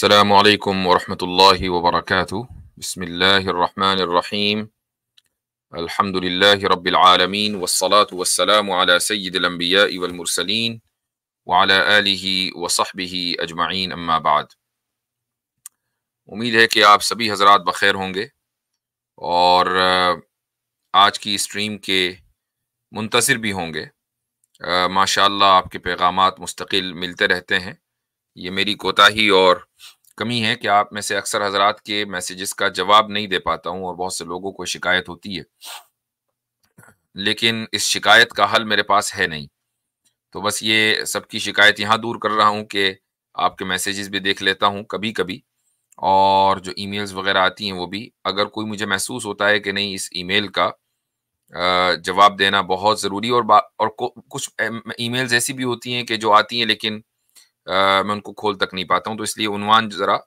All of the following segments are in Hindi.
अस्सलामु अलैकुम वरहमतुल्लाहि वबरकातुहू। बिस्मिल्लाहिर्रहमानिर्रहीम। अल्हम्दुलिल्लाहि रब्बिल आलमीन वस्सलातु वस्सलामु अला सय्यिदिल अंबियाइ वल मुरसलीन व अला आलिहि व सहबिहि अजमईन, अम्मा बाद। उम्मीद है कि आप सभी हजरात बखैर होंगे और आज की स्ट्रीम के मुंतज़िर भी होंगे। माशाअल्लाह आपके पैगामात मुस्तकिल मिलते रहते हैं। ये मेरी कोताही और कमी है कि आप में से अक्सर हजरात के मैसेजेस का जवाब नहीं दे पाता हूँ और बहुत से लोगों को शिकायत होती है, लेकिन इस शिकायत का हल मेरे पास है नहीं। तो बस ये सबकी शिकायत यहाँ दूर कर रहा हूँ कि आपके मैसेजेस भी देख लेता हूँ कभी कभी, और जो ईमेल्स वगैरह आती हैं वो भी। अगर कोई मुझे महसूस होता है कि नहीं, इस ईमेल का जवाब देना बहुत ज़रूरी, और कुछ ईमेल्स ऐसी भी होती हैं कि जो आती हैं लेकिन मैं उनको खोल तक नहीं पाता हूँ, तो इसलिए उन्वान ज़रा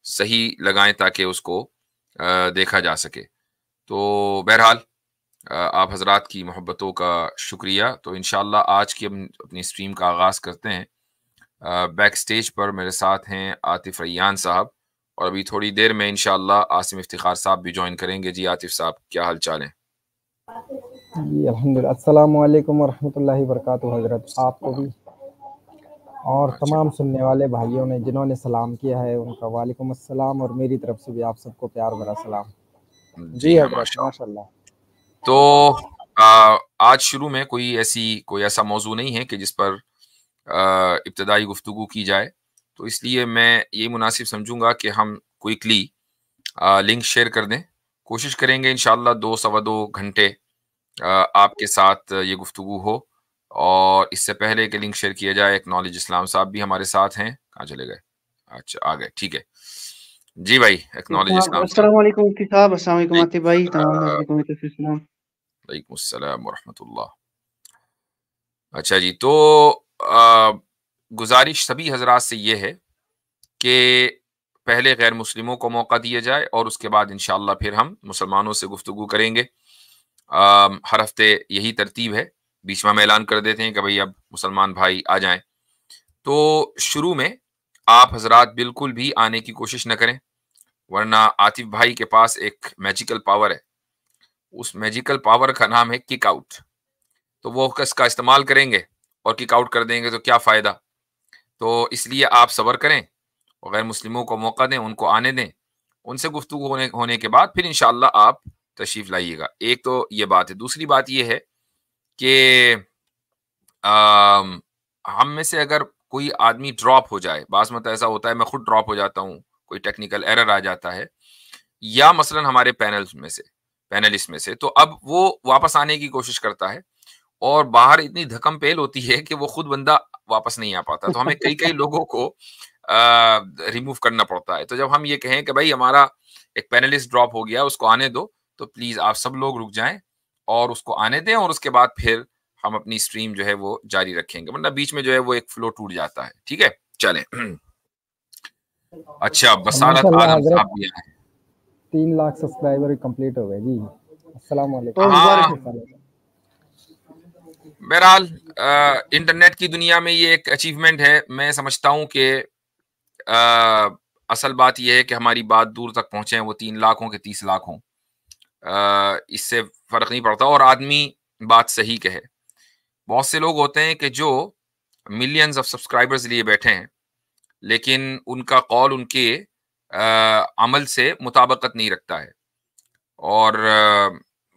सही लगाएं ताकि उसको देखा जा सके। तो बहरहाल आप हजरात की मोहब्बतों का शुक्रिया। तो इंशाअल्लाह आज की हम अपनी स्ट्रीम का आगाज़ करते हैं। बैक स्टेज पर मेरे साथ हैं आतिफ रैयान साहब, और अभी थोड़ी देर में इंशाअल्लाह आसिम इफ्तिखार साहब भी ज्वाइन करेंगे। जी आतिफ साहब, क्या हाल चाल है? जी अल्हम्दुलिल्लाह। अस्सलामु अलैकुम वरहमतुल्लाहि वबरकातुहू हज़रत, आपको भी और तमाम सुनने वाले भाइयों ने जिन्होंने सलाम किया है उनका वालेकुम अस्सलाम, और मेरी तरफ से भी आप सबको प्यार भरा सलाम। जी जी हाँ, हज़रत, माशाअल्लाह। तो आज शुरू में कोई ऐसा मौजू नहीं है कि जिस पर इब्तदाई गुफ्तगू की जाए, तो इसलिए मैं ये मुनासिब समझूंगा कि हम क्विकली लिंक शेयर कर दें। कोशिश करेंगे इंशाअल्लाह 2 सवा 2 घंटे आपके साथ ये गुफ्तगू हो। और इससे पहले कि लिंक शेयर किया जाए, एक नॉलेज इस्लाम साहब भी हमारे साथ हैं। कहाँ चले गए? अच्छा, आ गए, ठीक है। जी भाई, एक्नॉलेज इस्लाम साहब। अस्सलाम वालेकुम मुफ्ती साहब, अस्सलाम वालेकुम आतिफ भाई, तमाम नाज़रीन को मेरी तरफ से सलाम। वालेकुम अस्सलाम वरहमतुल्लाह। अच्छा जी, तो गुजारिश सभी हजरात से ये है कि पहले गैर मुस्लिमों को मौका दिया जाए और उसके बाद इंशाअल्लाह फिर हम मुसलमानों से गुफ्तगू करेंगे। हर हफ्ते यही तरतीब है। बीच में हम ऐलान कर देते हैं कि भाई अब मुसलमान भाई आ जाएं। तो शुरू में आप हजरात बिल्कुल भी आने की कोशिश न करें, वरना आतिफ भाई के पास एक मैजिकल पावर है। उस मैजिकल पावर का नाम है किक आउट। तो वो इसका इस्तेमाल करेंगे और किक आउट कर देंगे तो क्या फ़ायदा। तो इसलिए आप सब्र करें और गैर मुस्लिमों को मौका दें, उनको आने दें। उनसे गुफ्तगू होने के बाद फिर इंशाअल्लाह आप तशरीफ़ लाइएगा। एक तो ये बात है। दूसरी बात ये है कि हम में से अगर कोई आदमी ड्रॉप हो जाए, बाज़ मत ऐसा होता है मैं खुद ड्रॉप हो जाता हूँ, कोई टेक्निकल एरर आ जाता है, या मसलन हमारे पैनलिस्ट में से, तो अब वो वापस आने की कोशिश करता है और बाहर इतनी धक्कम पेल होती है कि वो खुद बंदा वापस नहीं आ पाता। तो हमें कई कई लोगों को रिमूव करना पड़ता है। तो जब हम ये कहें कि भाई हमारा एक पैनलिस्ट ड्रॉप हो गया, उसको आने दो, तो प्लीज आप सब लोग रुक जाएं और उसको आने दें, और उसके बाद फिर हम अपनी स्ट्रीम जो है वो जारी रखेंगे, वरना बीच में जो है वो एक फ्लो टूट जाता है। ठीक है, चलें। अच्छा, बसारत माशाअल्लाह आलम हज़रत, साहब भी आए। 3 लाख सब्सक्राइबर कंप्लीट हो गए जी। अस्सलाम वालेकुम। और हाँ, मुबारक। बहरहाल इंटरनेट की दुनिया में ये एक अचीवमेंट है। मैं समझता हूँ कि असल बात यह है कि हमारी बात दूर तक पहुंचे, वो 3 लाख हों कि 30 लाख हों, इससे फर्क नहीं पड़ता, और आदमी बात सही कहे। बहुत से लोग होते हैं कि जो मिलियंस ऑफ सब्सक्राइबर्स लिए बैठे हैं, लेकिन उनका कौल उनके अमल से मुताबकत नहीं रखता है। और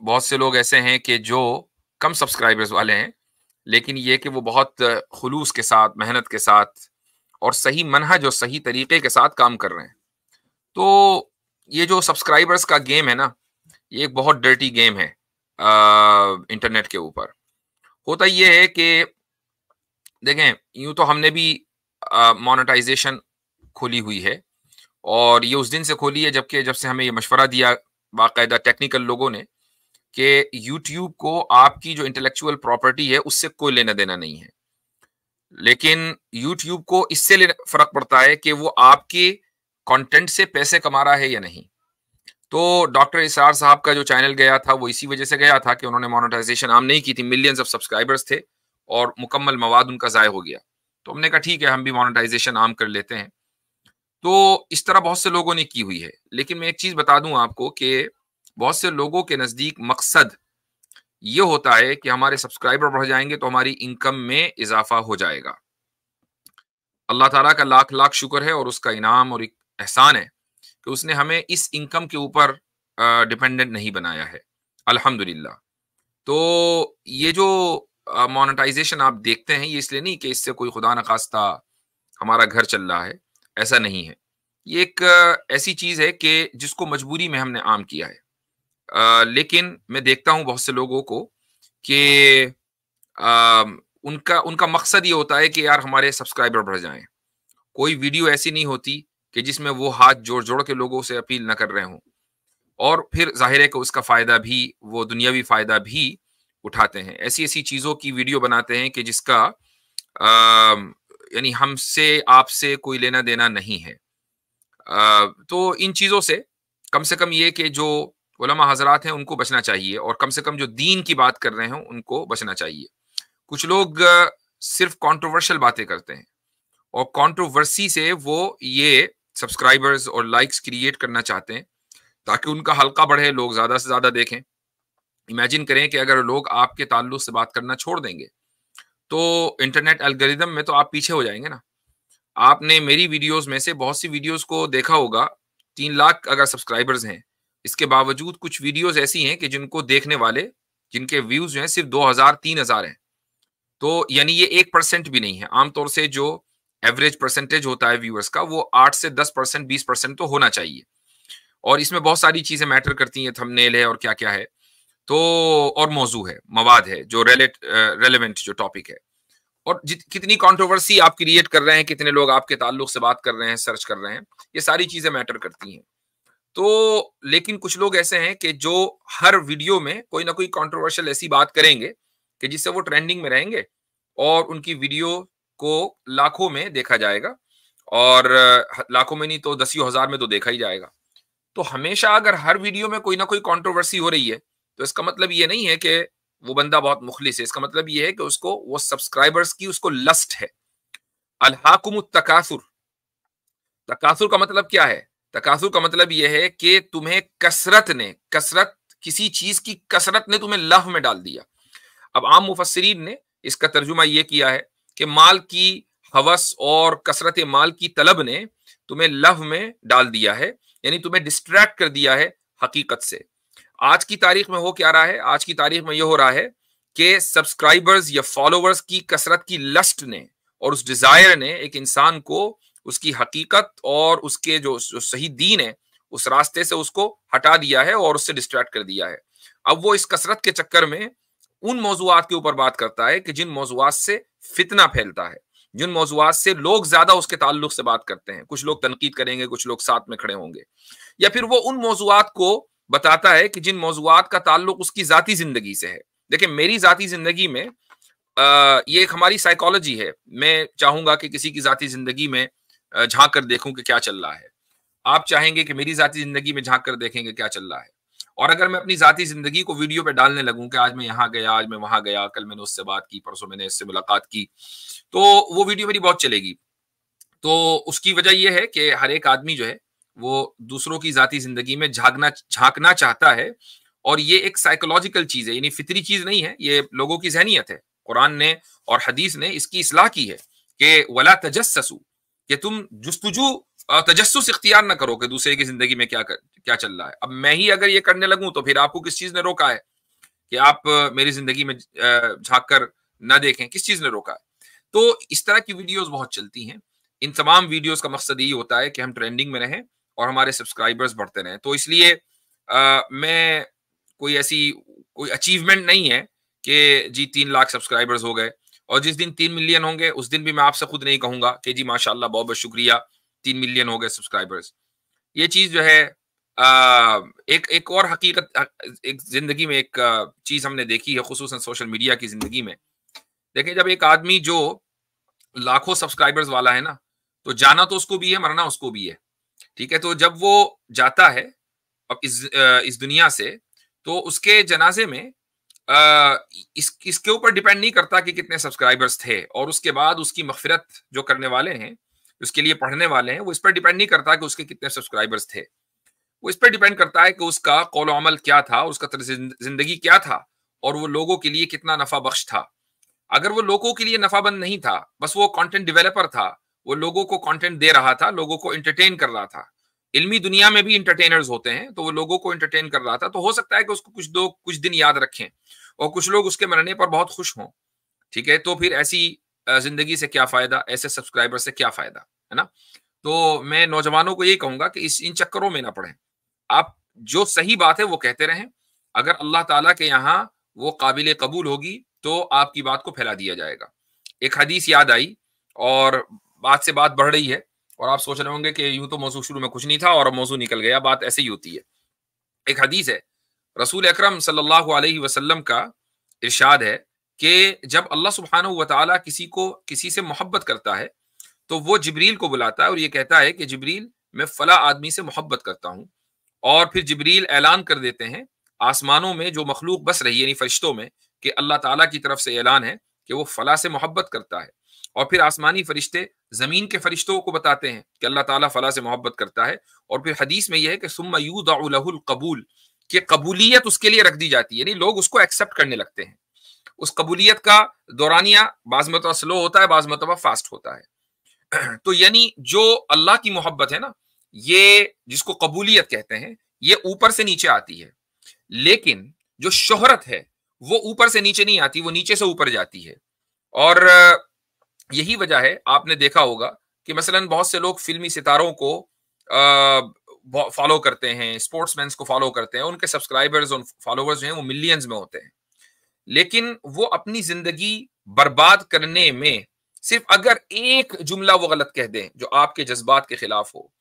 बहुत से लोग ऐसे हैं कि जो कम सब्सक्राइबर्स वाले हैं, लेकिन ये कि वो बहुत खुलूस के साथ, मेहनत के साथ और सही मनहज और सही तरीके के साथ काम कर रहे हैं। तो ये जो सब्सक्राइबर्स का गेम है ना, ये एक बहुत डर्टी गेम है इंटरनेट के ऊपर। होता ये है कि देखें, यूं तो हमने भी मोनेटाइजेशन खोली हुई है, और ये उस दिन से खोली है जब से हमें ये मशवरा दिया बाकायदा टेक्निकल लोगों ने कि यूट्यूब को आपकी जो इंटेलेक्चुअल प्रॉपर्टी है उससे कोई लेना देना नहीं है, लेकिन यूट्यूब को इससे फर्क पड़ता है कि वो आपके कंटेंट से पैसे कमा रहा है या नहीं। तो डॉक्टर इसार साहब का जो चैनल गया था वो इसी वजह से गया था कि उन्होंने मोनेटाइजेशन आम नहीं की थी, मिलियंस ऑफ सब्सक्राइबर्स थे और मुकम्मल मवाद उनका ज़ाय हो गया। तो हमने कहा ठीक है, हम भी मोनेटाइजेशन आम कर लेते हैं। तो इस तरह बहुत से लोगों ने की हुई है। लेकिन मैं एक चीज बता दूं आपको कि बहुत से लोगों के नजदीक मकसद ये होता है कि हमारे सब्सक्राइबर बढ़ जाएंगे तो हमारी इनकम में इजाफा हो जाएगा। अल्लाह ताला का लाख लाख शुक्र है और उसका इनाम और एक एहसान है कि उसने हमें इस इनकम के ऊपर डिपेंडेंट नहीं बनाया है, अल्हम्दुलिल्लाह। तो ये जो मोनेटाइजेशन आप देखते हैं, ये इसलिए नहीं कि इससे कोई खुदा न खास्ता हमारा घर चल रहा है, ऐसा नहीं है। ये एक ऐसी चीज है कि जिसको मजबूरी में हमने आम किया है। लेकिन मैं देखता हूं बहुत से लोगों को कि उनका उनका मकसद ये होता है कि यार हमारे सब्सक्राइबर बढ़ जाएं। कोई वीडियो ऐसी नहीं होती कि जिसमें वो हाथ जोड़ जोड़ के लोगों से अपील न कर रहे हों, और फिर जाहिर है कि उसका फायदा भी, वो दुनियावी फायदा भी उठाते हैं। ऐसी ऐसी चीजों की वीडियो बनाते हैं कि जिसका यानी हमसे आपसे कोई लेना देना नहीं है। तो इन चीजों से कम ये कि जो उलमा हजरात हैं उनको बचना चाहिए, और कम से कम जो दीन की बात कर रहे हैं उनको बचना चाहिए। कुछ लोग सिर्फ कंट्रोवर्शियल बातें करते हैं, और कंट्रोवर्सी से वो ये सब्सक्राइबर्स और लाइक्स क्रिएट करना चाहते हैं ताकि उनका हल्का बढ़े, लोग ज्यादा से ज्यादा देखें। इमेजिन करें कि अगर लोग आपके ताल्लुक से बात करना छोड़ देंगे तो इंटरनेट एल्गोरिदम में तो आप पीछे हो जाएंगे ना। आपने मेरी वीडियोस में से बहुत सी वीडियोस को देखा होगा, 3 लाख अगर सब्सक्राइबर्स हैं, इसके बावजूद कुछ वीडियोस ऐसी हैं कि जिनको देखने वाले, जिनके व्यूज जो हैं सिर्फ 2000-3000 हैं। तो यानी ये 1% भी नहीं है। आमतौर से जो एवरेज परसेंटेज होता है व्यूअर्स का, वो 8 से 10%, 20% तो होना चाहिए। और इसमें बहुत सारी चीजें मैटर करती हैं, थंबनेल है और क्या क्या है, तो और मौजू है, मवाद है, जो रेलेवेंट जो टॉपिक है, और कितनी कंट्रोवर्सी आप क्रिएट कर रहे हैं, कितने लोग आपके ताल्लुक से बात कर रहे हैं, सर्च कर रहे हैं, ये सारी चीजें मैटर करती हैं। तो लेकिन कुछ लोग ऐसे हैं कि जो हर वीडियो में कोई ना कोई कंट्रोवर्शियल ऐसी बात करेंगे कि जिससे वो ट्रेंडिंग में रहेंगे, और उनकी वीडियो को लाखों में देखा जाएगा, और लाखों में नहीं तो दसियों हजार में तो देखा ही जाएगा। तो हमेशा अगर हर वीडियो में कोई ना कोई कंट्रोवर्सी हो रही है, तो इसका मतलब ये नहीं है कि वो बंदा बहुत मुखलिस है। इसका मतलब ये है कि उसको वो सब्सक्राइबर्स की उसको लस्ट है। अलहाकुमुत तकासुर, तकासुर का मतलब क्या है? तकासुर का मतलब यह है कि तुम्हें कसरत, किसी चीज की कसरत ने तुम्हें लहव में डाल दिया। अब आम मुफस्सिरीन ने इसका तर्जुमा यह किया है कि माल की हवस और कसरत माल की तलब ने तुम्हें लहव में डाल दिया है, यानी तुम्हें डिस्ट्रैक्ट कर दिया है हकीकत से। आज की तारीख में हो क्या रहा है? आज की तारीख में यह हो रहा है कि सब्सक्राइबर्स या फॉलोवर्स की कसरत की लस्ट ने और उस डिजायर ने एक इंसान को उसकी हकीकत और उसके जो सही दीन है, उस रास्ते से उसको हटा दिया है और उससे डिस्ट्रैक्ट कर दिया है। अब वो इस कसरत के चक्कर में उन मौजुआत के ऊपर बात करता है कि जिन मौजुआत से फितना फैलता है, जिन मौजुआत से लोग ज्यादा उसके ताल्लुक से बात करते हैं। कुछ लोग तनकीद करेंगे, कुछ लोग साथ में खड़े होंगे। या फिर वो उन मौजुआत को बताता है कि जिन मौजुआत का ताल्लुक उसकी जाती जिंदगी से है। देखिए, मेरी जाती जिंदगी में ये एक हमारी साइकोलॉजी है। मैं चाहूंगा कि किसी की जाती जिंदगी में झांक कर देखूं कि क्या चल रहा है। आप चाहेंगे कि मेरी जाती जिंदगी में झांक कर देखेंगे क्या चल रहा है। और अगर मैं अपनी जाती जिंदगी को वीडियो पे डालने लगूं कि आज मैं यहाँ गया, आज मैं वहां गया, कल मैंने उससे बात की, परसों मैंने इससे मुलाकात की, तो वो वीडियो मेरी बहुत चलेगी। तो उसकी वजह यह है कि हर एक आदमी जो है वो दूसरों की जाती जिंदगी में झांकना चाहता है, और ये एक साइकोलॉजिकल चीज है, यानी फितरी चीज नहीं है, ये लोगों की जहनीत है। कुरान ने और हदीस ने इसकी इस्लाह की है कि वला तजस्ससु, कि तुम जुस्तुजू तजस्सुस इख्तियार ना करो कि दूसरे की जिंदगी में क्या चल रहा है। अब मैं ही अगर ये करने लगूं तो फिर आपको किस चीज ने रोका है कि आप मेरी जिंदगी में झांक कर ना देखें? किस चीज ने रोका है? तो इस तरह की वीडियोस बहुत चलती हैं। इन तमाम वीडियोस का मकसद यही होता है कि हम ट्रेंडिंग में रहें और हमारे सब्सक्राइबर्स बढ़ते रहें। तो इसलिए मैं कोई अचीवमेंट नहीं है कि जी 3 लाख सब्सक्राइबर्स हो गए, और जिस दिन 3 मिलियन होंगे उस दिन भी मैं आपसे खुद नहीं कहूंगा कि जी माशाल्लाह बहुत बहुत शुक्रिया 3 मिलियन हो गए सब्सक्राइबर्स। ये चीज जो है एक और हकीकत, एक जिंदगी में एक चीज हमने देखी है, खुसूसन सोशल मीडिया की जिंदगी में। देखिए, जब एक आदमी जो लाखों सब्सक्राइबर्स वाला है ना, तो जाना तो उसको भी है, मरना उसको भी है। ठीक है, तो जब वो जाता है अब इस दुनिया से, तो उसके जनाजे में इसके ऊपर डिपेंड नहीं करता कि कितने सब्सक्राइबर्स थे, और उसके बाद उसकी मगफिरत जो करने वाले हैं उसके लिए पढ़ने वाले हैं, वो इस पर डिपेंड नहीं करता कि उसके कितने सब्सक्राइबर्स थे। वो इस पर डिपेंड करता है कि उसका कौल अमल क्या था, उसका तर्ज जिंदगी क्या था, और वो लोगों के लिए कितना नफा बख्श था। अगर वो लोगों के लिए नफाबंद नहीं था, बस वो कंटेंट डेवलपर था, वो लोगों को कंटेंट दे रहा था, लोगों को एंटरटेन कर रहा था। इल्मी दुनिया में भी इंटरटेनर्स होते हैं, तो वो लोगों को एंटरटेन कर रहा था, तो हो सकता है कि उसको कुछ लोग कुछ दिन याद रखें और कुछ लोग उसके मरने पर बहुत खुश हों। ठीक है, तो फिर ऐसी जिंदगी से क्या फायदा, ऐसे सब्सक्राइबर से क्या फायदा, है ना। तो मैं नौजवानों को यही कहूंगा कि इन चक्करों में ना पड़ें। आप जो सही बात है वो कहते रहें। अगर अल्लाह ताला के यहाँ वो काबिल कबूल होगी तो आपकी बात को फैला दिया जाएगा। एक हदीस याद आई और बात से बात बढ़ रही है, और आप सोच रहे होंगे कि यूं तो मौजू शुरू में कुछ नहीं था और अब मौजू निकल गया। बात ऐसे ही होती है। एक हदीस है, रसूल अकरम सल्लल्लाहु अलैहि वसल्लम का इरशाद है कि जब अल्लाह सुब्हानहू व तआला किसी से मोहब्बत करता है तो वो जिब्रील को बुलाता है और ये कहता है कि जिब्रील, मैं फला आदमी से मोहब्बत करता हूँ। और फिर जिब्रील ऐलान कर देते हैं आसमानों में जो मखलूक बस रही है, यानी फरिश्तों में, कि अल्लाह ताला की तरफ से ऐलान है कि वो फला से मोहब्बत करता है। और फिर आसमानी फरिश्ते जमीन के फरिश्तों को बताते हैं कि अल्लाह ताला फला से मोहब्बत करता है। और फिर हदीस में यह है कि सुम्मा यूदअु लहुल कबूल, कि कबूलियत उसके लिए रख दी जाती है, यानी लोग उसको एक्सेप्ट करने लगते हैं। उस कबूलियत का दौरानिया बाज़ मरतबा स्लो होता है, बाज़ मरतबा फास्ट होता है। तो यानी जो अल्लाह की मोहब्बत है ना, ये जिसको कबूलियत कहते हैं, ये ऊपर से नीचे आती है। लेकिन जो शोहरत है वो ऊपर से नीचे नहीं आती, वो नीचे से ऊपर जाती है। और यही वजह है, आपने देखा होगा कि मसलन बहुत से लोग फिल्मी सितारों को फॉलो करते हैं, स्पोर्ट्समैन को फॉलो करते हैं, उनके सब्सक्राइबर्स और फॉलोवर्स जो हैं वो मिलियंस में होते हैं। लेकिन वो अपनी जिंदगी बर्बाद करने में सिर्फ अगर एक जुमला वो गलत कह दें जो आपके जज्बात के खिलाफ हो,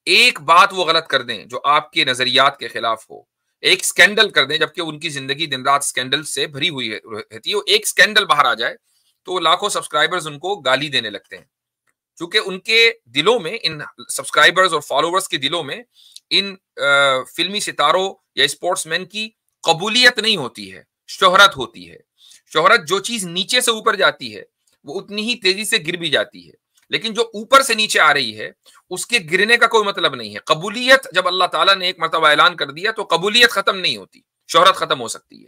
एक बात वो गलत कर दें जो आपके नजरियात के खिलाफ हो, एक स्कैंडल कर दें, जबकि उनकी जिंदगी दिन रात स्कैंडल से भरी हुई रहती है, एक स्कैंडल बाहर आ जाए तो लाखों सब्सक्राइबर्स उनको गाली देने लगते हैं। क्योंकि उनके दिलों में, इन सब्सक्राइबर्स और फॉलोवर्स के दिलों में, इन फिल्मी सितारों या स्पोर्ट्समैन की कबूलियत नहीं होती है, शोहरत होती है। शोहरत, जो चीज नीचे से ऊपर जाती है वो उतनी ही तेजी से गिर भी जाती है, लेकिन जो ऊपर से नीचे आ रही है उसके गिरने का कोई मतलब नहीं है। कबूलियत जब अल्लाह ताला ने एक मरतबा ऐलान कर दिया तो कबूलियत खत्म नहीं होती, शोहरत खत्म हो सकती है।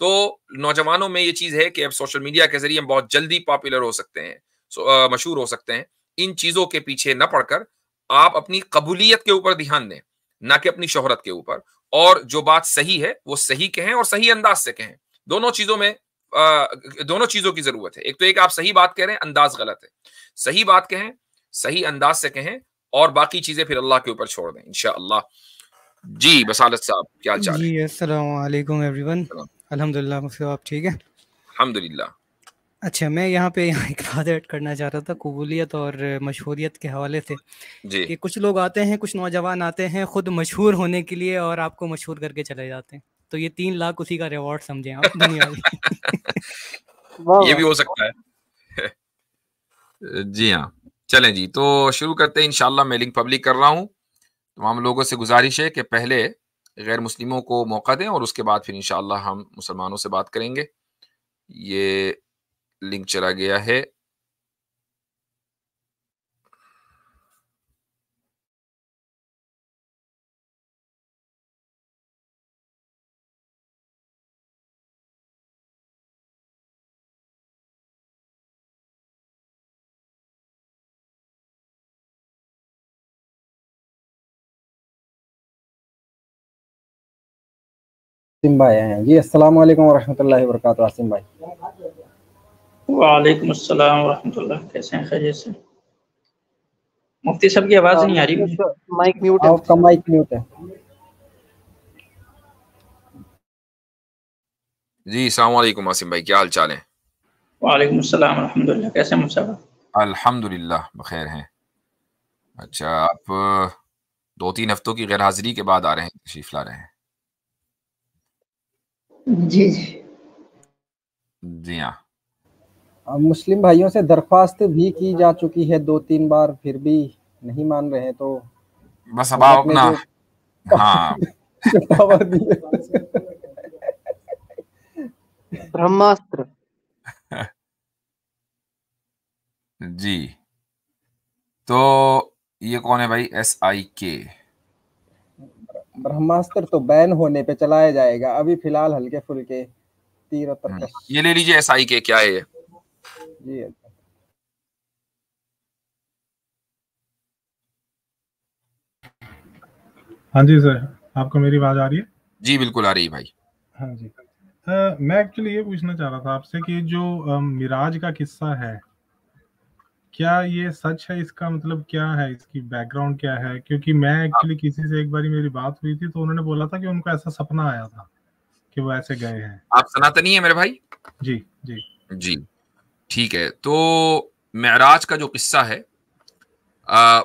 तो नौजवानों में ये चीज है कि अब सोशल मीडिया के जरिए हम बहुत जल्दी पॉपुलर हो सकते हैं, मशहूर हो सकते हैं। इन चीजों के पीछे न पड़कर आप अपनी कबूलियत के ऊपर ध्यान दें, ना कि अपनी शोहरत के ऊपर। और जो बात सही है वो सही कहें और सही अंदाज से कहें। दोनों चीजों में दोनों चीजों की जरूरत है। एक तो एक आप सही बात कह रहे हैं, अंदाज गलत है। सही बात कहें, सही अंदाज से कहें, और बाकी चीजें फिर अल्लाह के ऊपर छोड़ दें इंशाअल्लाह। जी बसालत साहब, क्या हाल चाल है? जी अस्सलाम वालेकुम एवरीवन। अल्हम्दुलिल्लाह, मुझसे आप ठीक है? अल्हम्दुलिल्लाह। अच्छा, मैं यहाँ पे एक बात ऐड करना चाह रहा था कबूलियत और मशहूरियत के हवाले से, जी कि कुछ लोग आते हैं, कुछ नौजवान आते हैं खुद मशहूर होने के लिए और आपको मशहूर करके चले जाते हैं। तो ये 3 लाख उसी का रिवॉर्ड समझें आप, दुनिया में। ये भी हो सकता है। जी हाँ, चलें जी, तो शुरू करते हैं इंशाल्लाह। मैं लिंक पब्लिक कर रहा हूँ। तमाम लोगों से गुजारिश है कि पहले गैर मुस्लिमों को मौका दें और उसके बाद फिर इंशाल्लाह हम मुसलमानों से बात करेंगे। ये लिंक चला गया है। आसिम भाई हैं जी। अस्सलाम वालेकुम वरहमतुल्लाहि वबरकातुहू। आसिम भाई, वालेकुम अस्सलाम वरहमतुल्लाह। कैसे हैं? खैरियत से? मुफ्ती साहब की आवाज नहीं आ रही मुझे। माइक म्यूट है। आपका माइक म्यूट है। जी अस्सलाम वालेकुम आसिम भाई, क्या हाल चाल है? वालेकुम अस्सलाम अल्हम्दुलिल्लाह। कैसे हैं मुफ्ती साहब? अल्हम्दुलिल्लाह बखैर हैं। अच्छा, आप 2-3 हफ्तों की गैर हाजिरी के बाद आ रहे हैं, तशरीफ ला रहे हैं? जी जी। जी हाँ। मुस्लिम भाइयों से दरख्वास्त भी की जा चुकी है 2-3 बार, फिर भी नहीं मान रहे हैं। तो बस अब आप अपना, हाँ ब्रह्मास्त्र। जी तो ये कौन है भाई? SIK। ब्रह्मास्त्र तो बैन होने पे चलाया जाएगा, अभी फिलहाल हल्के फुल्के तीर और तरकश। ये ले लीजिए SIK। क्या है ये? जी हाँ जी सर, आपको मेरी आवाज आ रही है? जी बिल्कुल आ रही है भाई। हाँ जी। मैं एक्चुअली ये पूछना चाह रहा था आपसे कि जो मिराज का किस्सा है, क्या ये सच है? इसका मतलब क्या है, इसकी बैकग्राउंड क्या है? क्योंकि मैं एक्चुअली किसी से एक बारी मेरी बात हुई थी तो उन्होंने बोला था कि उनको ऐसा सपना आया था कि वो ऐसे गए हैं। आप सनातनी है मेरे भाई? जी जी जी ठीक है। तो मेराज का जो किस्सा है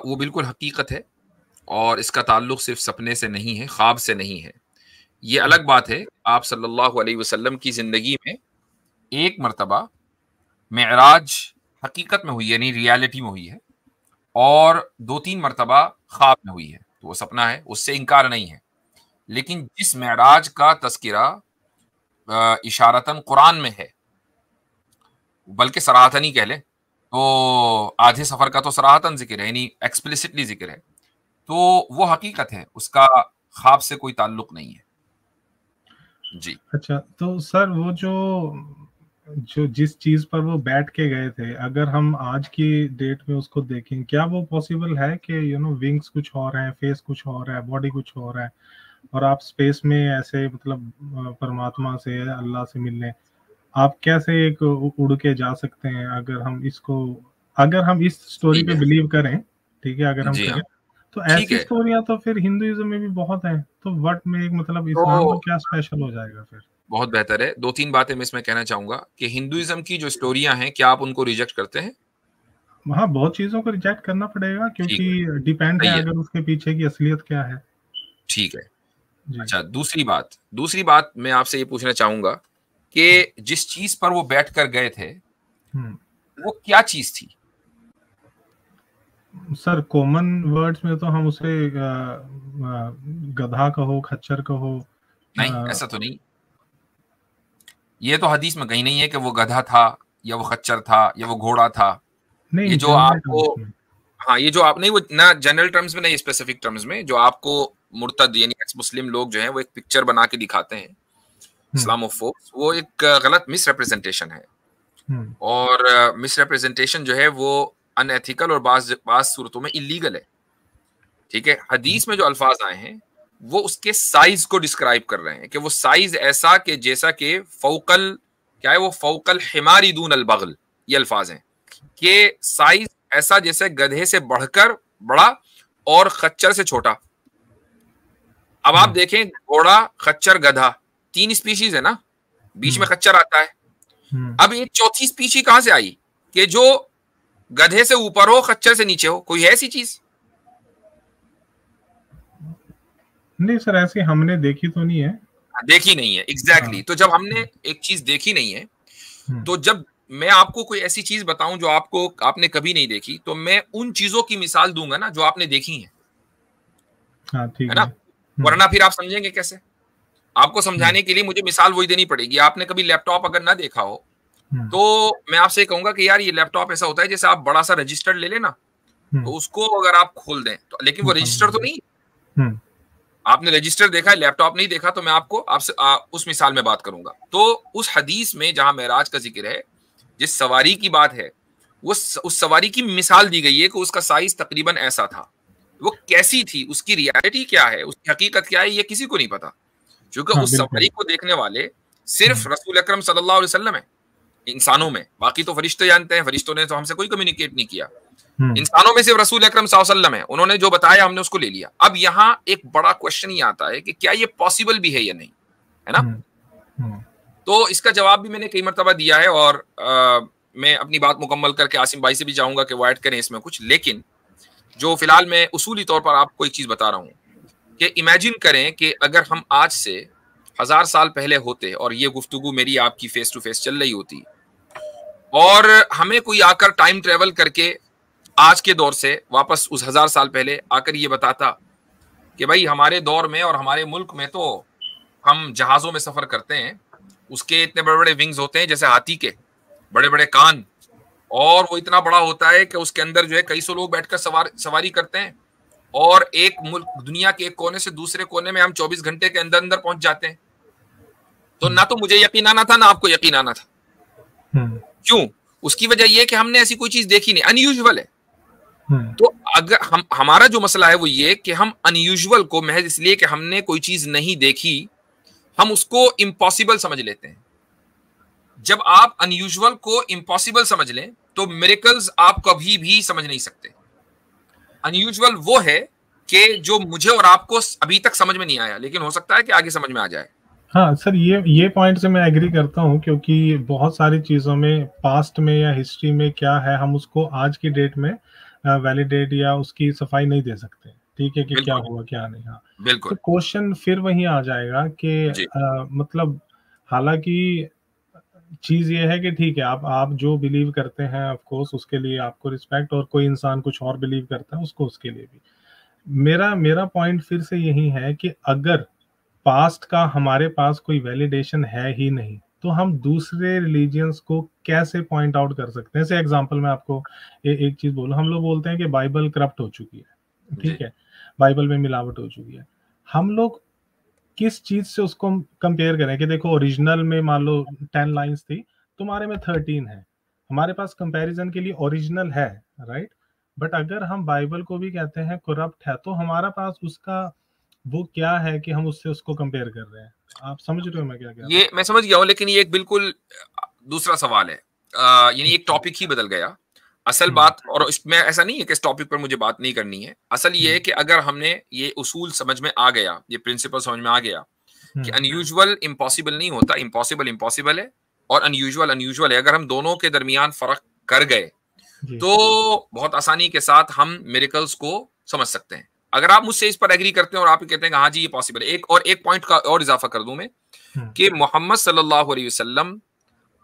वो बिल्कुल हकीकत है, और इसका ताल्लुक सिर्फ सपने से नहीं है, ख्वाब से नहीं है। ये अलग बात है, आप सल्लल्लाहु अलैहि वसल्लम की जिंदगी में एक मर्तबा मेराज हकीकत में हुई है, यानी रियलिटी में हुई है, और 2-3 मर्तबा ख्वाब में हुई है। तो वो सपना है, उससे इनकार नहीं है। लेकिन जिस मेराज का तस्किरा इशारतन कुरान में है, बल्कि सराहतन ही कह ले, तो आधे सफर का तो सराहतन जिक्र है, यानी एक्सप्लिसिटली जिक्र है, तो वो हकीकत है, उसका ख्वाब से कोई ताल्लुक नहीं है। जी अच्छा, तो सर वो जो जिस चीज पर वो बैठ के गए थे, अगर हम आज की डेट में उसको देखें, क्या वो पॉसिबल है कि विंग्स कुछ और हैं, फेस कुछ और है, बॉडी कुछ और है, और आप स्पेस में ऐसे मतलब परमात्मा से, अल्लाह से मिलने आप कैसे एक उड़ के जा सकते हैं? अगर हम इस स्टोरी पे बिलीव करें, ठीक है, अगर हम जी करें, हाँ, तो ठीक ऐसी है। स्टोरियां तो फिर हिंदुइज्म में भी बहुत हैं, तो व्हाट में मतलब इस्लाम तो में क्या स्पेशल हो जाएगा फिर? बहुत बेहतर है। 2-3 बातें मैं इसमें कहना चाहूंगा कि हिंदुइज्म की जो स्टोरियां हैं, क्या आप उनको रिजेक्ट करते हैं? हाँ, बहुत चीजों को रिजेक्ट करना पड़ेगा, ठीक क्योंकि है, डिपेंड है सही है, अगर उसके पीछे की असलियत क्या है। ठीक है। जी। अच्छा, दूसरी बात मैं आपसे ये पूछना चाहूंगा कि जिस चीज पर वो बैठ कर गए थे, वो क्या चीज थी? सर, कॉमन वर्ड्स में तो हम उसे गधा कहो, खच्चर कहो। नहीं, ऐसा तो नहीं। ये तो हदीस में कहीं नहीं है कि वो गधा था या वो खच्चर था या वो घोड़ा था। नहीं, ये जो जनरल आपको, टर्म्स में। हाँ, ये जो आप नहीं, वो ना जनरल टर्म्स में नहीं, स्पेसिफिक टर्म्स में, जो आपको मुर्तद यानी एक्स मुस्लिम लोग जो हैं वो एक पिक्चर बना के दिखाते हैं इस्लामोफोब्स, वो एक गलत मिस रिप्रेजेंटेशन है। और मिस रिप्रेजेंटेशन जो है वो अनएथिकल और बाज सूरतों में इलीगल है। ठीक है, हदीस में जो अल्फाज आए हैं वो उसके साइज को डिस्क्राइब कर रहे हैं कि वो साइज ऐसा कि जैसा कि फौकल, क्या है वो, फौकल हिमारी दून अल बगल, ये अल्फाज हैं कि साइज ऐसा जैसे गधे से बढ़कर बड़ा और खच्चर से छोटा। अब आप देखें, घोड़ा, खच्चर, गधा, 3 स्पीशीज है ना, बीच में खच्चर आता है। अब एक चौथी स्पीशी कहां से आई कि जो गधे से ऊपर हो, खच्चर से नीचे हो? कोई है ऐसी चीज? नहीं सर, ऐसी हमने देखी तो नहीं है। देखी नहीं है, एग्जैक्टली। तो जब हमने एक चीज देखी नहीं है, तो जब मैं आपको कोई ऐसी चीज बताऊं जो आपने कभी नहीं देखी, तो मैं उन चीजों की मिसाल दूंगा ना जो आपने देखी है। हाँ, ठीक है ना? वरना फिर आप समझेंगे कैसे? आपको समझाने के लिए मुझे मिसाल वही देनी पड़ेगी। आपने कभी लैपटॉप अगर ना देखा हो, तो मैं आपसे कहूंगा कि यार ये लैपटॉप ऐसा होता है जैसे आप बड़ा सा रजिस्टर ले लेना, तो उसको अगर आप खोल दें तो, लेकिन वो रजिस्टर तो नहीं, आपने रजिस्टर देखा है, लैपटॉप नहीं देखा, तो मैं आपसे उस मिसाल में बात करूंगा। तो उस हदीस में जहां मेराज का जिक्र है, जिस सवारी की बात है, उस सवारी की मिसाल दी गई है कि उसका साइज तकरीबन ऐसा था। वो कैसी थी, उसकी रियलिटी क्या है, उसकी हकीकत क्या है, ये किसी को नहीं पता, क्योंकि उस सवारी को देखने वाले सिर्फ रसूल अकरम सल्लल्लाहु अलैहि वसल्लम है इंसानों में। बाकी तो फरिश्ते जानते हैं, फरिश्तों ने तो हमसे कोई कम्युनिकेट नहीं किया। इंसानों में सिर्फ रसूल अकरम सल्लल्लाहु अलैहि वसल्लम है, उन्होंने जो बताया हमने उसको ले लिया। अब यहाँ एक बड़ा क्वेश्चन ये आता है कि क्या ये पॉसिबल भी है या नहीं, है ना? तो इसका जवाब भी मैंने कई मरतबा दिया है, और मैं अपनी बात मुकम्मल करके आसिम भाई से भी चाहूंगा कि वो ऐड करें इसमें कुछ। लेकिन जो फिलहाल मैं उसूली तौर पर आपको एक चीज बता रहा हूं कि इमेजिन करें कि अगर हम आज से 1000 साल पहले होते और ये गुफ्तगू मेरी आपकी फेस टू फेस चल रही होती, और हमें कोई आकर टाइम ट्रेवल करके आज के दौर से वापस उस 1000 साल पहले आकर ये बताता कि भाई हमारे दौर में और हमारे मुल्क में तो हम जहाजों में सफर करते हैं, उसके इतने बड़े बड़े विंग्स होते हैं जैसे हाथी के, बड़े बड़े कान, और वो इतना बड़ा होता है कि उसके अंदर जो है कई सौ लोग बैठकर सवारी करते हैं, और एक मुल्क, दुनिया के एक कोने से दूसरे कोने में हम 24 घंटे के अंदर अंदर पहुंच जाते हैं। तो ना तो मुझे यकीन आना था ना आपको यकीन आना था। क्यों? उसकी वजह यह कि हमने ऐसी कोई चीज देखी नहीं, अनयूजुअल है। तो अगर हमारा जो मसला है वो ये कि हम अनयूजुअल को महज इसलिए कि हमने कोई चीज नहीं देखी, हम उसको इम्पॉसिबल समझ लेते हैं। जब आप अनयूजुअल को इम्पॉसिबल समझ लें तो मिरेकल्स आप कभी भी समझ नहीं सकते। अनयूजुअल वो है कि जो मुझे और आपको अभी तक समझ में नहीं आया, लेकिन हो सकता है कि आगे समझ में आ जाए। हाँ सर, ये पॉइंट से मैं एग्री करता हूँ, क्योंकि बहुत सारी चीजों में पास्ट में या हिस्ट्री में क्या है, हम उसको आज की डेट में वैलिडेट या उसकी सफाई नहीं दे सकते। ठीक है कि क्या हुआ क्या नहीं। हाँ बिल्कुल। तो क्वेश्चन फिर वही आ जाएगा कि मतलब हालांकि चीज ये है कि ठीक है, आप जो बिलीव करते हैं ऑफ कोर्स उसके लिए आपको रिस्पेक्ट, और कोई इंसान कुछ और बिलीव करता है उसको उसके लिए भी। मेरा पॉइंट फिर से यही है कि अगर पास्ट का हमारे पास कोई वैलिडेशन है ही नहीं, तो हम दूसरे रिलीजियंस को कैसे पॉइंट आउट कर सकते हैं? जैसे एग्जांपल मैं आपको एक चीज बोलूं, हम लोग बोलते हैं कि बाइबल करप्ट हो चुकी है, ठीक है, बाइबल में मिलावट हो चुकी है। हम लोग किस चीज से उसको कंपेयर करें कि देखो ओरिजिनल में मान लो 10 लाइंस थी, तुम्हारे में 13 है। हमारे पास कंपैरिजन के लिए ओरिजिनल है, राइट? बट अगर हम बाइबल को भी कहते हैं करप्ट है, तो हमारा पास उसका वो क्या है कि हम उससे उसको कंपेयर कर रहे हैं? आप समझ रहे हो मैं क्या कह रहा हूं? ये मैं समझ गया हूं, लेकिन ये एक बिल्कुल दूसरा सवाल है। यानी एक टॉपिक ही बदल गया असल बात। और इसमें ऐसा नहीं है कि इस टॉपिक पर मुझे बात नहीं करनी है। असल ये है कि अगर हमने ये उसूल समझ में आ गया, ये प्रिंसिपल समझ में आ गया कि अनयूजुअल इम्पॉसिबल नहीं होता, इम्पॉसिबल इम्पॉसिबल है और अनयूजुअल अनयूजुअल है, अगर हम दोनों के दरमियान फर्क कर गए तो बहुत आसानी के साथ हम मिरेकल्स को समझ सकते हैं। अगर आप मुझसे इस पर एग्री करते हैं और आप कहते हैं हाँ जी ये पॉसिबल है। एक पॉइंट का और इजाफा कर दूं मैं कि मोहम्मद सल्लल्लाहु अलैहि वसल्लम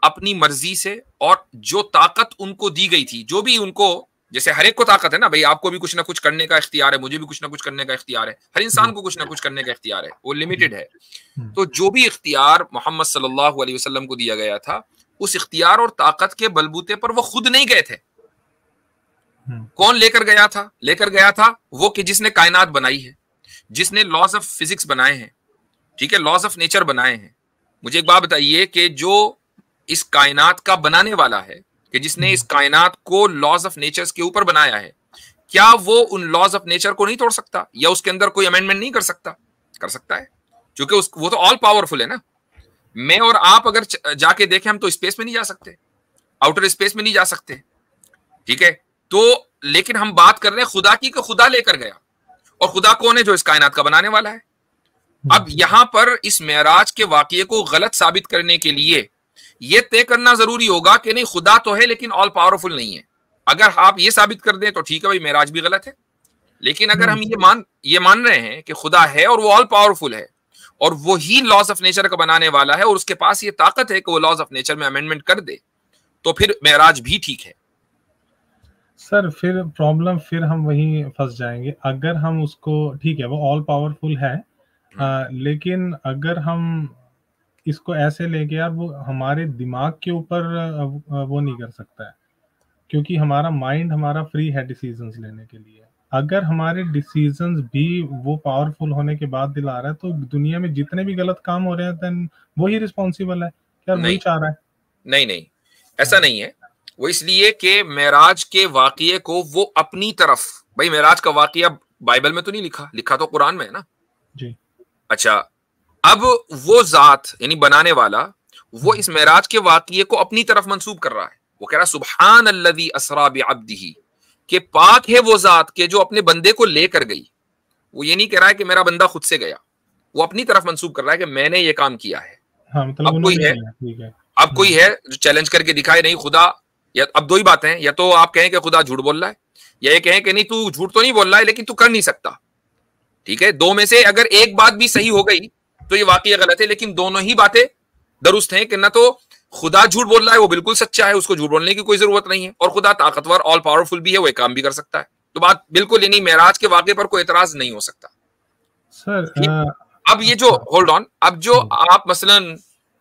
अपनी मर्जी से और जो ताकत उनको दी गई थी, जो भी उनको, जैसे हर एक को ताकत है ना भाई, आपको भी कुछ ना कुछ करने का इख्तियार है, मुझे भी कुछ ना कुछ करने का इख्तियार है, हर इंसान को कुछ ना कुछ करने का इख्तियार है, वो लिमिटेड है। तो जो भी इख्तियार मोहम्मद सल्लल्लाहु अलैहि वसल्लम को दिया गया था, उस इख्तियार और ताकत के बलबूते पर वो खुद नहीं गए थे। कौन लेकर गया था? लेकर गया था वो कि जिसने कायनात बनाई है, जिसने लॉज ऑफ फिजिक्स बनाए हैं, ठीक है, लॉज ऑफ नेचर बनाए हैं। मुझे एक बात बताइए कि जो इस कायनात का बनाने वाला है, कि जिसने इस कायनात को लॉज ऑफ नेचर के ऊपर बनाया है, क्या वो उन लॉज ऑफ नेचर को नहीं तोड़ सकता या उसके अंदर कोई अमेंडमेंट नहीं कर सकता? कर सकता है, क्योंकि वो तो ऑल पावरफुल है ना। मैं और आप अगर जाके देखें, हम तो स्पेस में नहीं जा सकते, आउटर स्पेस में नहीं जा सकते, ठीक है। तो लेकिन हम बात कर रहे हैं खुदा की, कि खुदा लेकर गया, और खुदा कौन है? जो इस कायनात का बनाने वाला है। अब यहां पर इस मेराज के वाकये को गलत साबित करने के लिए यह तय करना जरूरी होगा कि नहीं, खुदा तो है लेकिन ऑल पावरफुल नहीं है। अगर आप ये साबित कर दें तो ठीक है भाई, मेराज भी गलत है। लेकिन अगर हम ये मान रहे हैं कि खुदा है और वो ऑल पावरफुल है और वो ही लॉज ऑफ नेचर का बनाने वाला है और उसके पास ये ताकत है कि वो लॉज ऑफ नेचर में अमेंडमेंट कर दे, तो फिर मेराज भी ठीक है। सर फिर प्रॉब्लम, फिर हम वहीं फंस जाएंगे। अगर हम उसको, ठीक है वो ऑल पावरफुल है, लेकिन अगर हम इसको ऐसे लेके यार, वो हमारे दिमाग के ऊपर वो नहीं कर सकता है, क्योंकि हमारा माइंड हमारा फ्री है डिसीजंस लेने के लिए। अगर हमारे डिसीजंस भी वो पावरफुल होने के बाद दिला रहा है, तो दुनिया में जितने भी गलत काम हो रहे हैं देन वही रिस्पॉन्सिबल है यार, वही चाह रहा है। नहीं, ऐसा नहीं है। वो इसलिए कि मेराज के वाकये को वो अपनी तरफ, भाई मेराज का वाकया बाइबल में तो नहीं लिखा तो कुरान में है ना जी। अच्छा, अब वो जात यानी बनाने वाला, वो इस मेराज के वाकये को अपनी तरफ मंसूब कर रहा है। वो कह रहा है सुब्हान अल्लज़ी अस्रा बिअब्दिही, कि पाक है वो जात के जो अपने बंदे को लेकर गई। वो ये नहीं कह रहा है कि मेरा बंदा खुद से गया, वो अपनी तरफ मंसूब कर रहा है कि मैंने ये काम किया है। हाँ, मतलब अब कोई है जो चैलेंज करके दिखाए नहीं खुदा, या अब दो ही बातें हैं, या तो आप कहें कि खुदा झूठ बोल रहा है, या ये कहें कि नहीं तू झूठ तो नहीं बोल रहा है लेकिन तू कर नहीं सकता। ठीक है, दो में से अगर एक बात भी सही हो गई तो ये वाकई गलत है, लेकिन दोनों ही बातें दुरुस्त हैं कि ना तो खुदा झूठ बोल रहा है, वो बिल्कुल सच्चा है, उसको झूठ बोलने की कोई जरूरत नहीं है, और खुदा ताकतवर ऑल पावरफुल भी है, वो काम भी कर सकता है। तो बात बिल्कुल ये नहीं, मेराज के वाकये पर कोई एतराज नहीं हो सकता सर। अब ये जो होल्ड ऑन, अब जो आप मसलन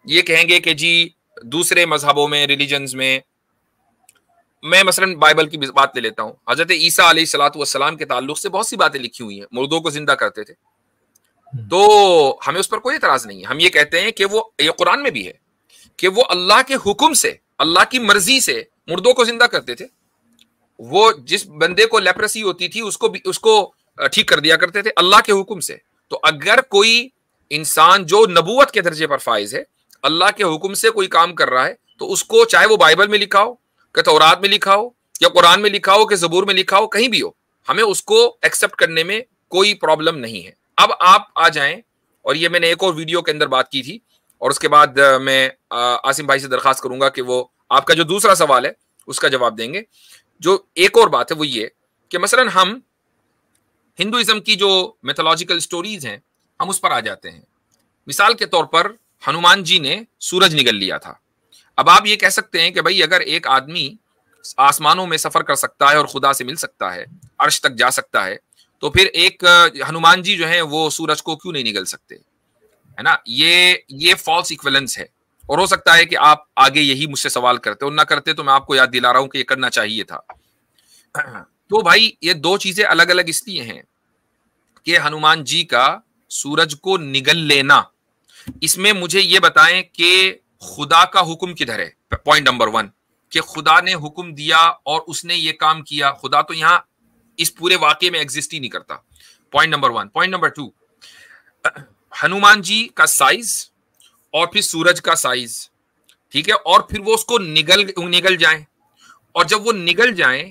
ये कहेंगे कि जी दूसरे मजहबों में, रिलीजन्स में मैं मसलन बाइबल की बात ले लेता हूँ। हजरत ईसा अलैहिस्सलातु वस्सलाम के ताल्लुक से बहुत सी बातें लिखी हुई हैं, मुर्दों को जिंदा करते थे, तो हमें उस पर कोई एतराज नहीं है। हम ये कहते हैं कि वो, ये कुरान में भी है कि वो अल्लाह के हुक्म से, अल्लाह की मर्जी से मुर्दों को जिंदा करते थे। वो जिस बंदे को लेप्रेसी होती थी उसको ठीक कर दिया करते थे अल्लाह के हुक्म से। तो अगर कोई इंसान जो नबूवत के दर्जे पर फाइज है, अल्लाह के हुक्म से कोई काम कर रहा है, तो उसको चाहे वो बाइबल में लिखा हो, कि तौरात में लिखा हो, या कुरान में लिखा हो, कि ज़बूर में लिखा हो, कहीं भी हो, हमें उसको एक्सेप्ट करने में कोई प्रॉब्लम नहीं है। अब आप आ जाएं, और ये मैंने एक और वीडियो के अंदर बात की थी, और उसके बाद मैं आसिम भाई से दरखास्त करूंगा कि वो आपका जो दूसरा सवाल है उसका जवाब देंगे। जो एक और बात है वो ये कि मसलन हम हिंदुइज्म की जो मैथोलॉजिकल स्टोरीज हैं, हम उस पर आ जाते हैं। मिसाल के तौर पर हनुमान जी ने सूरज निगल लिया था। अब आप ये कह सकते हैं कि भाई अगर एक आदमी आसमानों में सफर कर सकता है और खुदा से मिल सकता है, अर्श तक जा सकता है, तो फिर एक हनुमान जी जो है वो सूरज को क्यों नहीं निगल सकते, है ना। ये फॉल्स इक्विवेलेंस है, और हो सकता है कि आप आगे यही मुझसे सवाल करते हो, ना करते तो मैं आपको याद दिला रहा हूं कि ये करना चाहिए था। तो भाई ये दो चीजें अलग अलग इसलिए हैं कि हनुमान जी का सूरज को निगल लेना, इसमें मुझे ये बताएं कि खुदा का हुक्म किधर है। पॉइंट नंबर 1 कि खुदा ने हुक्म दिया और उसने ये काम किया। खुदा तो यहां इस पूरे वाकये में एग्जिस्ट ही नहीं करता। Point number 1। Point number 2, Hanuman ji का साइज और फिर सूरज का साइज, ठीक है, और फिर वो उसको निगल जाए, और जब वो निगल जाए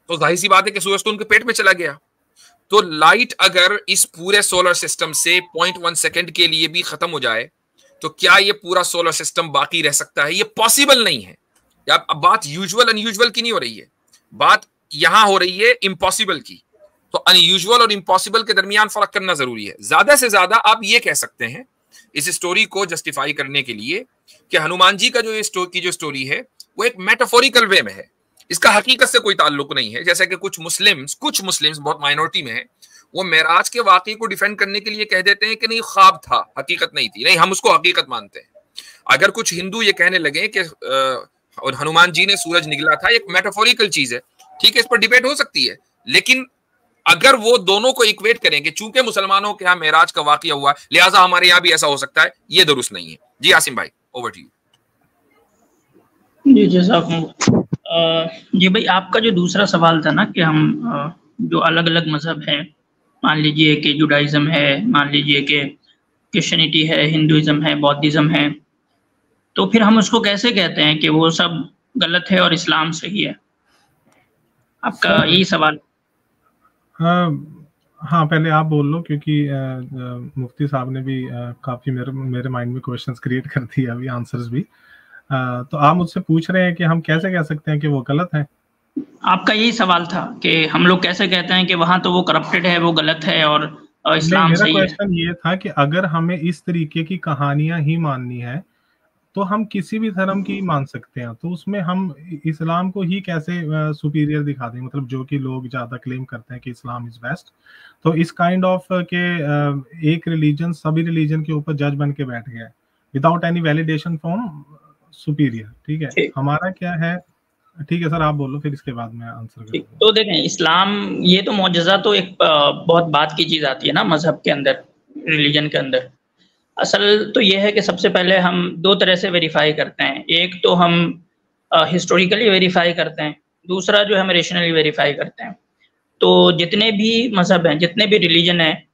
तो जाहिर सी बात है कि सूरज तो उनके पेट में चला गया। तो लाइट अगर इस पूरे सोलर सिस्टम से 0.1 सेकंड के लिए भी खत्म हो जाए, तो क्या ये पूरा सोलर सिस्टम बाकी रह सकता है? ये पॉसिबल नहीं है। अब बात यूजुअल अनयूजुअल की नहीं हो रही है, बात यहां हो रही है इम्पॉसिबल की। तो अनयूजुअल और इम्पॉसिबल के दरमियान फर्क करना जरूरी है। ज्यादा से ज्यादा आप ये कह सकते हैं इस स्टोरी को जस्टिफाई करने के लिए कि हनुमान जी का जो ये स्टोरी है वो एक मेटाफोरिकल वे में है, इसका हकीकत से कोई ताल्लुक नहीं है। जैसे कि कुछ मुस्लिम्स बहुत माइनॉरिटी में है, वो मेराज के वाकये को डिफेंड करने के लिए कह देते हैं कि नहीं ख्वाब था, हकीकत नहीं थी। नहीं, हम उसको हकीकत मानते हैं। अगर कुछ हिंदू ये कहने लगे कि हनुमान जी ने सूरज निगला था, एक मेटाफोरिकल चीज है, ठीक है, इस पर डिबेट हो सकती है, लेकिन अगर वो दोनों को इक्वेट करेंगे, चूंकि मुसलमानों के यहाँ मेराज का वाकया हुआ लिहाजा हमारे यहाँ भी ऐसा हो सकता है, ये दुरुस्त नहीं है। जी आसिम भाई, ओवर टू यू। जी जी भाई, आपका जो दूसरा सवाल था ना कि हम जो अलग अलग मजहब हैं, मान लीजिए कि जुडाइज्म है, मान लीजिए कि क्रिश्चियनिटी है, हिंदुइज्म है, बौद्धिज्म है, तो फिर हम उसको कैसे कहते हैं कि वो सब गलत है और इस्लाम सही है? आपका यही सवाल। हाँ, पहले आप बोल लो, क्योंकि मुफ्ती साहब ने भी काफी मेरे माइंड में क्वेश्चंस क्रिएट कर दिए, अभी आंसर्स भी। तो आप मुझसे पूछ रहे हैं कि हम कैसे कह सकते हैं कि वो गलत है? आपका यही सवाल था कि हम लोग कैसे कहते हैं कि वहां तो वो करप्टेड है, वो गलत है और इस्लाम सही है। मेरा क्वेश्चन ये था कि अगर हमें इस तरीके की कहानियां ही माननी है तो हम किसी भी धर्म की मान सकते हैं, तो उसमें हम इस्लाम को ही कैसे सुपीरियर दिखा दें? मतलब जो कि लोग ज्यादा क्लेम करते हैं कि इस्लाम इज बेस्ट, तो इस काइंड ऑफ के एक रिलीजन सभी रिलीजन के ऊपर जज बन के बैठ गया without any validation from superior. ठीक है, हमारा क्या है? ठीक है सर, आप बोलो, फिर इसके बाद मैं आंसर करूंगा। तो देखें, इस्लाम ये तो मौजज़ा तो एक बहुत बात की चीज आती है ना मजहब के अंदर, रिलीजन के अंदर। असल तो ये है कि सबसे पहले हम दो तरह से वेरीफाई करते हैं। एक तो हम हिस्टोरिकली वेरीफाई करते हैं, दूसरा जो हम रेशनली वेरीफाई करते हैं। तो जितने भी मजहब हैं, जितने भी रिलीजन हैं,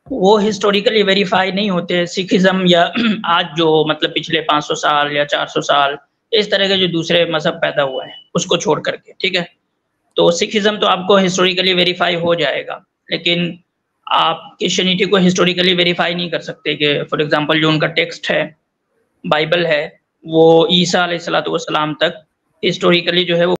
वो हिस्टोरिकली वेरीफाई नहीं होते। सिखिज्म या आज जो मतलब पिछले 500 साल या 400 साल इस तरह के जो दूसरे मजहब पैदा हुए हैं उसको छोड़ करके, ठीक है। तो सिखिज्म तो आपको हिस्टोरिकली वेरीफाई हो जाएगा, लेकिन आप क्रिश्चियनिटी को हिस्टोरिकली वेरीफाई नहीं कर सकते कि फॉर एग्जांपल जो उनका टेक्स्ट है, बाइबल है, वो ईसा अलैहिस्सलातु वस्सलाम तक हिस्टोरिकली जो है वो